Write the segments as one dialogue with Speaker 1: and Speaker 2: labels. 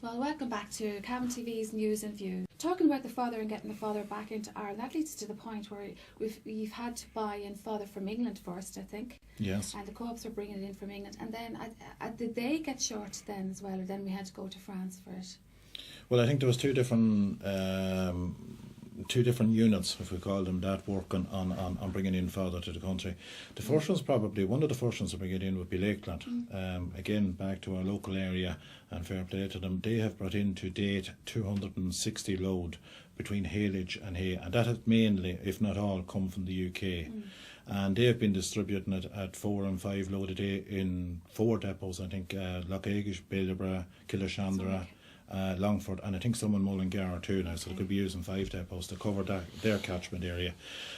Speaker 1: Well, welcome back to Cavan TV's News and View. Talking about the fodder and getting the fodder back into Ireland, that leads to the point where we've had to buy in fodder from England first, I think.
Speaker 2: Yes.
Speaker 1: And the co-ops are bringing it in from England. And then did they get short then as well, or then we had to go to France for it?
Speaker 2: Well, I think there was two different units, if we call them that, working on bringing in fodder to the country. The first one's probably, one of the first ones to bring it in would be Lakeland. Again, back to our local area, and fair play to them, they have brought in to date 260 load between haylage and hay, and that has mainly, if not all, come from the UK. And they have been distributing it at 4 and 5 load a day in 4 depots, I think, Lochagish, Ballybra, Killashandra, Longford, and I think some in Mullingar too now, so they could be using 5 depots to cover their catchment area.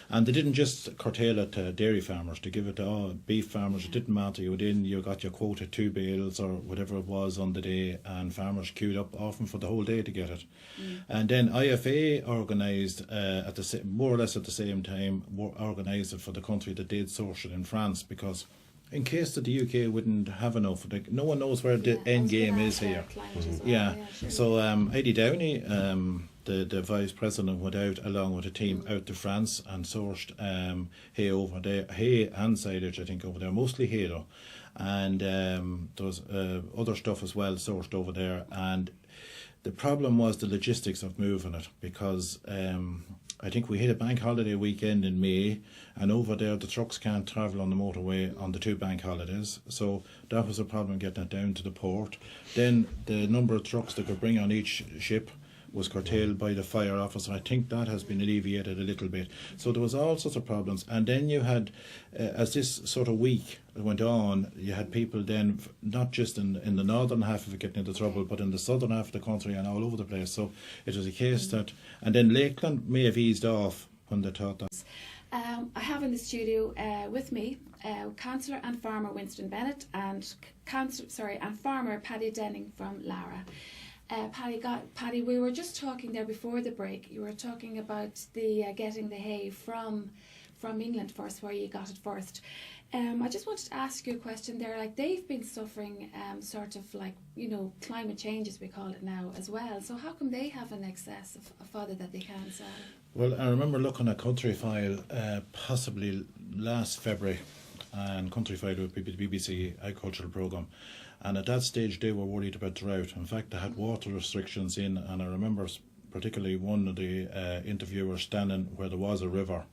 Speaker 2: And they didn't just curtail it to dairy farmers, to give it to all beef farmers. It didn't matter, you got your quota 2 bales or whatever it was on the day, and farmers queued up often for the whole day to get it. And then IFA organised more or less at the same time, organised it for the country that they'd sourced it in France, because in case that the UK wouldn't have enough, no one knows where the end game is here. So Eddie Downey, the vice president, went out along with a team out to France and sourced hay over there, hay and silage, I think, over there, mostly hay though. And there was other stuff as well sourced over there. And the problem was the logistics of moving it, because I think we hit a bank holiday weekend in May, and over there the trucks can't travel on the motorway on the 2 bank holidays, so that was a problem getting it down to the port. Then the number of trucks that could bring on each ship was curtailed by the fire officer. I think that has been alleviated a little bit. So there was all sorts of problems. And then you had, as this sort of week went on, you had people then, not just in the northern half of it getting into trouble, but in the southern half of the country and all over the place. So it was a case that, and then Lakeland may have eased off when they thought that.
Speaker 1: I have in the studio with me Councillor and Farmer Winston Bennett and Farmer Paddy Denning from Lara. Paddy, we were just talking there before the break. You were talking about the getting the hay from England first, where you got it first. I just wanted to ask you a question there. Like, they've been suffering sort of like, climate change, as we call it now, as well. So how come they have an excess of fodder that they can sell?
Speaker 2: Well, I remember looking at Country File possibly last February, and Country File would be the BBC agricultural programme. And at that stage, they were worried about drought. In fact, they had water restrictions in, and I remember particularly one of the interviewers standing where there was a river,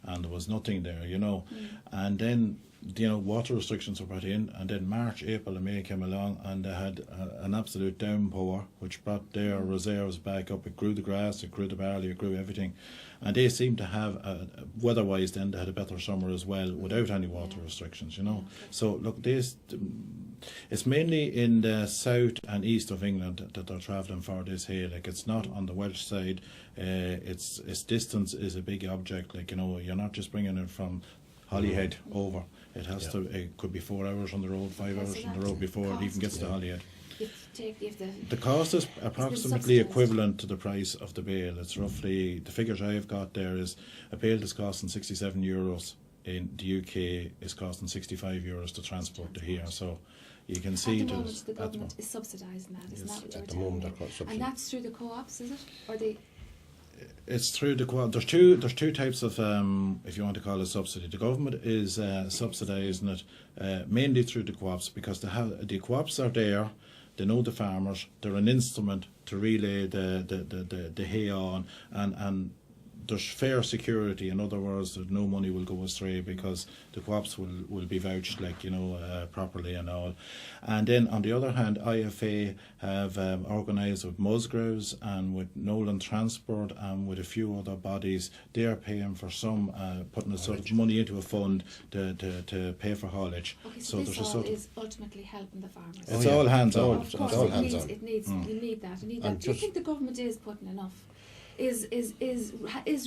Speaker 2: and there was nothing there, And then, water restrictions were brought in, and then March, April and May came along, and they had an absolute downpour, which brought their reserves back up. It grew the grass, it grew the barley, it grew everything. And they seemed to have, weather-wise then, they had a better summer as well, without any water restrictions, So, look, it's mainly in the south and east of England that they're travelling for this hay. Like, it's not on the Welsh side. Its distance is a big object. Like, you're not just bringing it from Holyhead over. It has to. It could be 4 hours on the road, 5 hours on the road before it even gets to Holyhead. The cost is approximately equivalent to the price of the bale. It's roughly, the figures I've got there is a bale that's costing €67 in the UK is costing €65 to transport to here. So you can see
Speaker 1: at the moment the government is subsidising that, isn't that what you're
Speaker 3: at the moment they're subsidising.
Speaker 1: And that's through the co-ops, is it? Or the
Speaker 2: It's through the co-op. There's two types of, if you want to call it subsidy. The government is subsidising it mainly through the co-ops, because the co-ops are there. They know the farmers. They're an instrument to relay the hay on, and there's fair security. In other words, that no money will go astray, because the co-ops will be vouched properly and all. And then on the other hand, IFA have organised with Musgraves and with Nolan Transport and with a few other bodies. They are paying for some, putting a sort of money into a fund to pay for haulage.
Speaker 1: Okay, so this all is ultimately helping the farmers.
Speaker 2: It's all hands on.
Speaker 1: Of course,
Speaker 3: all hands on.
Speaker 1: You need that. Do you think the government is putting enough? Is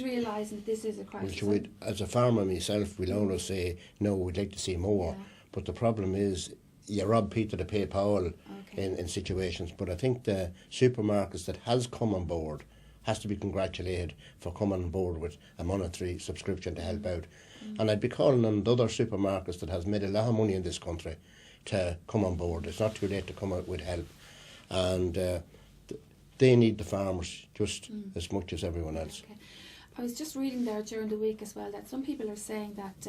Speaker 1: realising that this is a crisis?
Speaker 3: Well, as a farmer myself, we'll always say, no, we'd like to see more. But the problem is, you rob Peter to pay Paul in situations. But I think the supermarkets that has come on board has to be congratulated for coming on board with a monetary subscription to help out. And I'd be calling on the other supermarkets that has made a lot of money in this country to come on board. It's not too late to come out with help. And they need the farmers just as much as everyone else.
Speaker 1: Okay. I was just reading there during the week as well that some people are saying that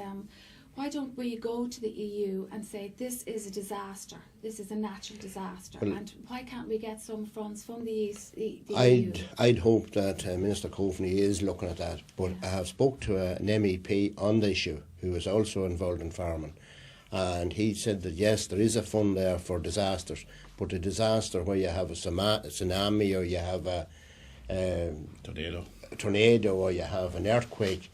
Speaker 1: why don't we go to the EU and say this is a disaster, this is a natural disaster, and why can't we get some funds from the EU?
Speaker 3: I'd hope that Minister Coveney is looking at that, but I have spoke to an MEP on the issue who is also involved in farming, and he said that yes, there is a fund there for disasters, but a disaster where you have a tsunami or you have a tornado or you have an earthquake,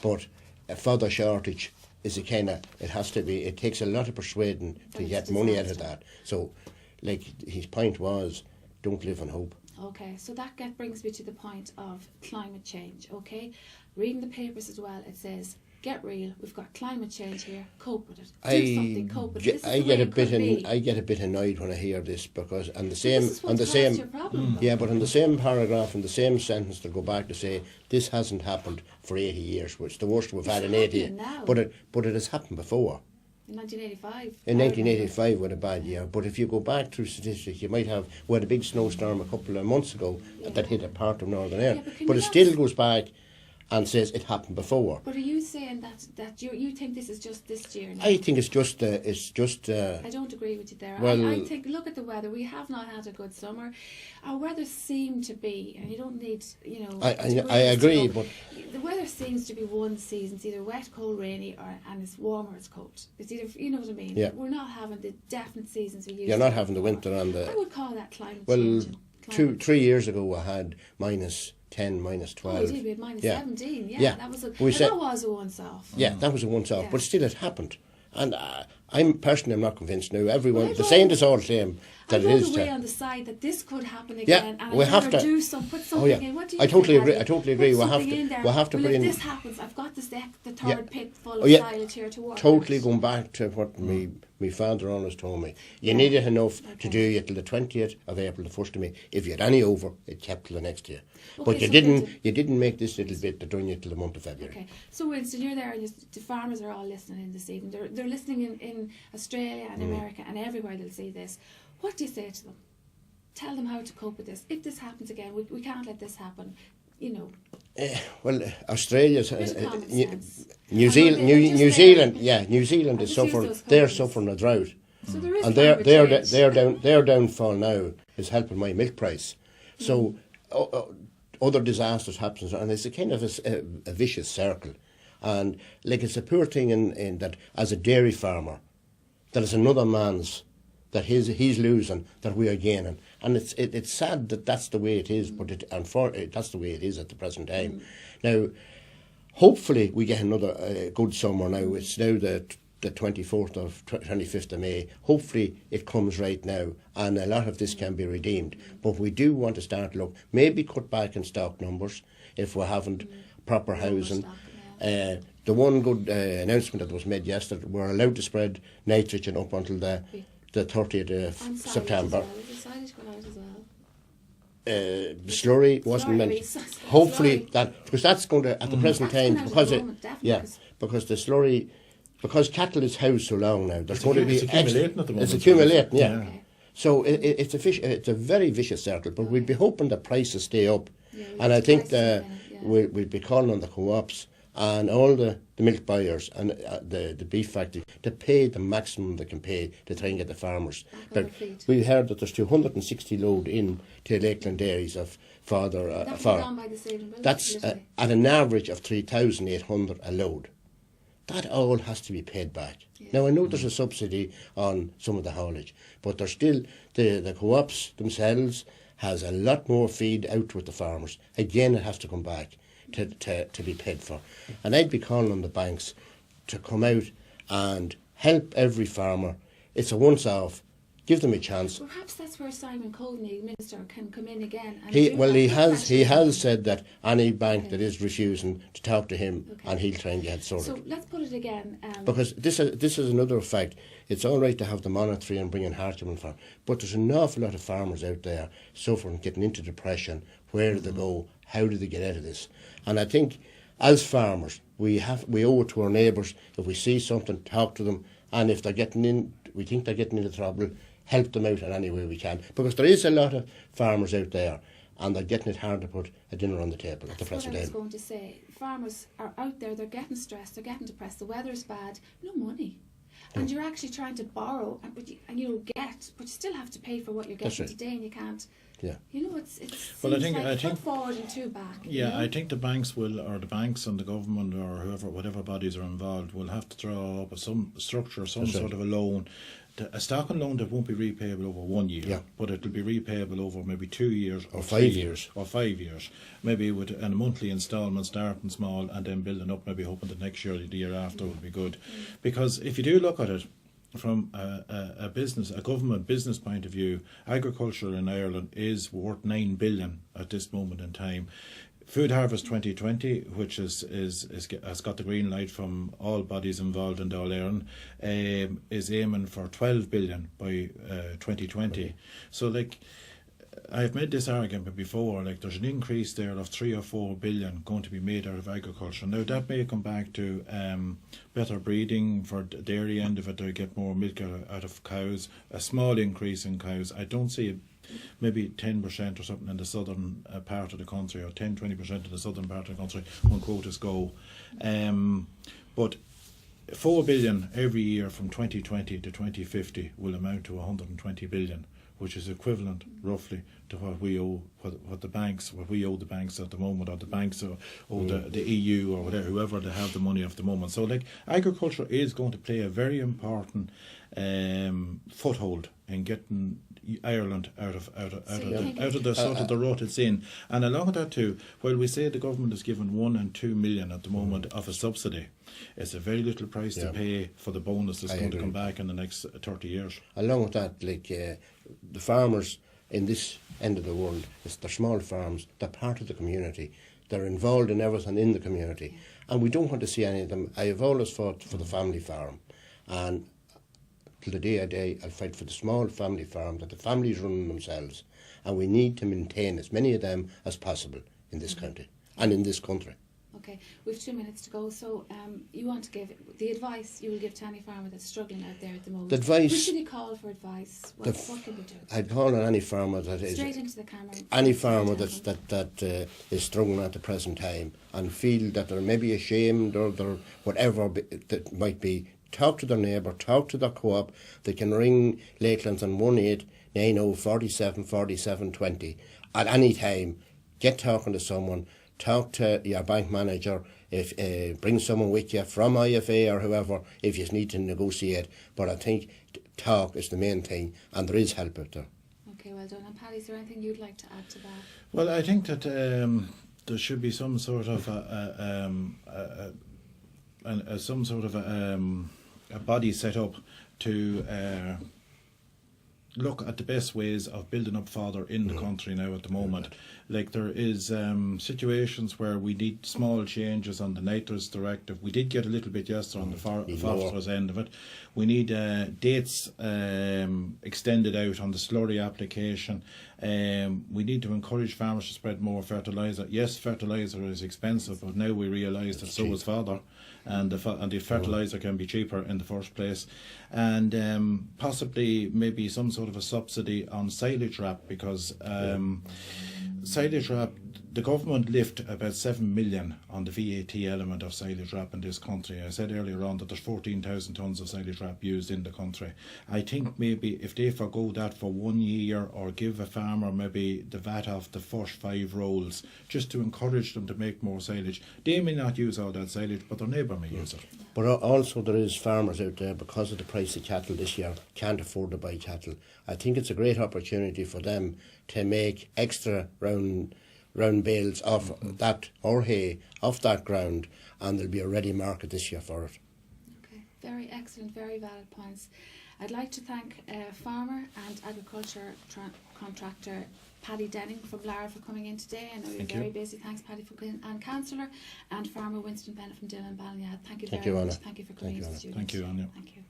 Speaker 3: but a fodder shortage is a kind of, it takes a lot of persuading to get money out of that. So, like his point was, don't live on hope.
Speaker 1: Okay, so that brings me to the point of climate change, okay? Reading the papers as well, it says, get real, we've got climate change here, cope with it. Do something, cope with it.
Speaker 3: I get a bit annoyed when I hear this because on the same
Speaker 1: Yeah,
Speaker 3: but in the same paragraph, in the same sentence, they'll go back to say this hasn't happened for 80 years, which is the worst we've had in 80 years. But it has happened before.
Speaker 1: In 1985.
Speaker 3: In 1985 with a bad year. But if you go back through statistics, you might have, we had a big snowstorm a couple of months ago that hit a part of Northern Ireland. But it still goes back and says it happened before.
Speaker 1: But are you saying that you think this is just this year now?
Speaker 3: I think it's just.
Speaker 1: I don't agree with you there.
Speaker 3: Well,
Speaker 1: I think, look at the weather. We have not had a good summer. Our weather seemed to be, and you don't need,
Speaker 3: I agree, but
Speaker 1: the weather seems to be one season. It's either wet, cold, rainy, and it's warm or it's cold. It's either, you know what I mean?
Speaker 3: Yeah.
Speaker 1: We're not having the definite seasons we used to.
Speaker 3: You're not having the winter and the.
Speaker 1: I would call that climate
Speaker 3: change.
Speaker 1: Well,
Speaker 3: 3 years ago we had -10, -12.
Speaker 1: Oh, we did. We had -17. Yeah, that was a once-off.
Speaker 3: Yeah, that was a once-off, but still it happened. And I'm not convinced now. Everyone, they're saying this all the same. That
Speaker 1: I'm
Speaker 3: it is.
Speaker 1: The way on the side that this could happen again, and
Speaker 3: we have to
Speaker 1: put something in. What do you
Speaker 3: I totally
Speaker 1: think,
Speaker 3: agree. I totally agree. We have to put in.
Speaker 1: If this happens, I've got the third pit full of silage here to work.
Speaker 3: Totally going back to what my father always told me. You needed enough to do it till the 20th of April, the 1st of May. If you had any over, it kept till the next year. But you didn't make this little bit to done you till the month of February.
Speaker 1: Okay. So Winston, you're there, and the farmers are all listening in this evening. They're listening in Australia and America and everywhere. They'll see this. What do you say to them? Tell them how to cope with this. If this happens again, we can't let this happen.
Speaker 3: Well, Australia's New Zealand is suffering. They're suffering a drought,
Speaker 1: so there is
Speaker 3: and their downfall now is helping my milk price. So other disasters happen, and it's a kind of a vicious circle. And like it's a poor thing in that as a dairy farmer, that is another man's. That he's losing, that we are gaining, and it's sad that that's the way it is, but that's the way it is at the present time. Now, hopefully, we get another good summer. Now it's now the 25th of May. Hopefully, it comes right now, and a lot of this can be redeemed. But we do want to start maybe cut back in stock numbers if we haven't proper housing. The one good announcement that was made yesterday: we're allowed to spread nitrogen up until the 30th of September. The slurry wasn't meant. Hopefully because that's going to at the present time because the slurry, because cattle is housed so long now. There's going to be
Speaker 2: accumulating at the moment.
Speaker 3: It's accumulating, yeah. Okay. So it's a very vicious circle. But we'd be hoping the prices stay up, and I think we'd be calling on the co-ops and all the milk buyers and the beef factory to pay the maximum they can pay to try and get the farmers. But we heard that there's 260 load in to Lakeland Dairies of fodder. That's at an average of 3,800 a load. That all has to be paid back. Yeah. Now I know there's a subsidy on some of the haulage, but there's still the co-ops themselves has a lot more feed out with the farmers. Again, it has to come back to be paid for. And I'd be calling on the banks to come out and help every farmer. It's a once-off. Give them a chance.
Speaker 1: Perhaps that's where Simon Coveney, Minister, can come in again. And
Speaker 3: he has said that any bank that is refusing to talk to him, and he'll try and get it sorted.
Speaker 1: So let's put it again.
Speaker 3: Because this is another fact. It's all right to have the monitoring and bringing hardship on farm, but there's an awful lot of farmers out there suffering, getting into depression. Where do they go? How do they get out of this? And I think, as farmers, we owe it to our neighbours. If we see something, talk to them, and if we think they're getting into trouble, help them out in any way we can. Because there is a lot of farmers out there, and they're getting it hard to put a dinner on the table at the
Speaker 1: That's
Speaker 3: present
Speaker 1: what I was
Speaker 3: time.
Speaker 1: going to say. Farmers are out there, they're getting stressed, they're getting depressed, the weather's bad, no money. And you're actually trying to borrow, but you still have to pay for what you're
Speaker 3: That's
Speaker 1: getting
Speaker 3: right.
Speaker 1: today, and you can't.
Speaker 3: Yeah.
Speaker 1: You know, it's
Speaker 2: Well, I
Speaker 1: seems
Speaker 2: think-
Speaker 1: like
Speaker 2: I
Speaker 1: a
Speaker 2: think-
Speaker 1: foot forward and two back.
Speaker 2: Yeah,
Speaker 1: you know?
Speaker 2: I think the banks will, or the banks and the government, or whoever, whatever bodies are involved, will have to draw up some structure, some
Speaker 3: That's
Speaker 2: sort
Speaker 3: right.
Speaker 2: of a loan, a stocking loan that won't be repayable over 1 year,
Speaker 3: Yeah.
Speaker 2: but it will be repayable over maybe 2 years
Speaker 3: Or
Speaker 2: 3
Speaker 3: 5 years.
Speaker 2: or 5 years, maybe with a monthly instalment starting small and then building up, maybe hoping that next year or the year after will be good. Because if you do look at it from a government business point of view, agriculture in Ireland is worth 9 billion at this moment in time. Food Harvest 2020, which has got the green light from all bodies involved in Dáil Éireann, is aiming for 12 billion by 2020.
Speaker 3: Okay.
Speaker 2: So, like, I've made this argument before, like, there's an increase there of 3 or 4 billion going to be made out of agriculture. Now, that may come back to better breeding for the dairy end of it, to get more milk out of cows, a small increase in cows. I don't see maybe 10% or something in the southern part of the country, or 10-20% in the southern part of the country when quotas go. But 4 billion every year from 2020 to 2050 will amount to 120 billion, which is equivalent roughly to what we owe, what we owe the banks at the moment, or the banks owe the EU or whatever, whoever they have the money at the moment. So, like, agriculture is going to play a very important foothold in getting Ireland out of the sort of the rut it's in. And along with that too, while we say the government is given 1 and 2 million at the moment of a subsidy, it's a very little price to pay for the bonus that's going to come back in the next 30 years.
Speaker 3: Along with that, like, the farmers in this end of the world, it's their small farms, they're part of the community, they're involved in everything in the community, and we don't want to see any of them. I have always fought for the family farm, and till the day I die, I'll fight for the small family farm that the families run themselves, and we need to maintain as many of them as possible in this county and in this country.
Speaker 1: Okay, we have 2 minutes to go, so you want to give the advice you will give to any farmer that's struggling out there at the moment.
Speaker 3: The advice-
Speaker 1: Who should you call for advice? What can we do?
Speaker 3: I'd call on any farmer that is
Speaker 1: Straight into the camera.
Speaker 3: any farmer that is struggling at the present time and feel that they're maybe ashamed or they're whatever that might be. Talk to their neighbour, talk to their co-op. They can ring Lakelands on 1890 47 47 20 at any time. Get talking to someone. Talk to your bank manager. If bring someone with you from IFA or whoever if you need to negotiate. But I think talk is the main thing, and there is help out there.
Speaker 1: Okay, well done. And Paddy, is there anything you'd like to add to that?
Speaker 2: Well, I think that there should be some sort of a body set up to look at the best ways of building up fodder in the country now at the moment. Like, there is situations where we need small changes on the nitrates directive. We did get a little bit yesterday on the phosphorus end of it. We need dates extended out on the slurry application. We need to encourage farmers to spread more fertiliser. Yes, fertiliser is expensive, but now we realise that so is fodder, and the fertiliser can be cheaper in the first place. And possibly maybe some sort of a subsidy on silage wrap, because silage wrap, the government lift about 7 million on the VAT element of silage wrap in this country. I said earlier on that there's 14,000 tonnes of silage wrap used in the country. I think maybe if they forgo that for 1 year, or give a farmer maybe the VAT off the first 5 rolls, just to encourage them to make more silage. They may not use all that silage, but their neighbour may use it.
Speaker 3: But also there is farmers out there, because of the price of cattle this year, can't afford to buy cattle. I think it's a great opportunity for them to make extra round bales of that, or hay off that ground, and there'll be a ready market this year for it.
Speaker 1: Okay, very excellent, very valid points. I'd like to thank farmer and agriculture contractor Paddy Denning from Lara for coming in today. I know you're very busy. Thanks, Paddy, for coming in. And councillor and farmer Winston Bennett from Dillon Balliad. Thank you very much.
Speaker 3: Anna.
Speaker 1: Thank you for coming into the studio.
Speaker 2: Thank you, Anya.
Speaker 1: Thank you.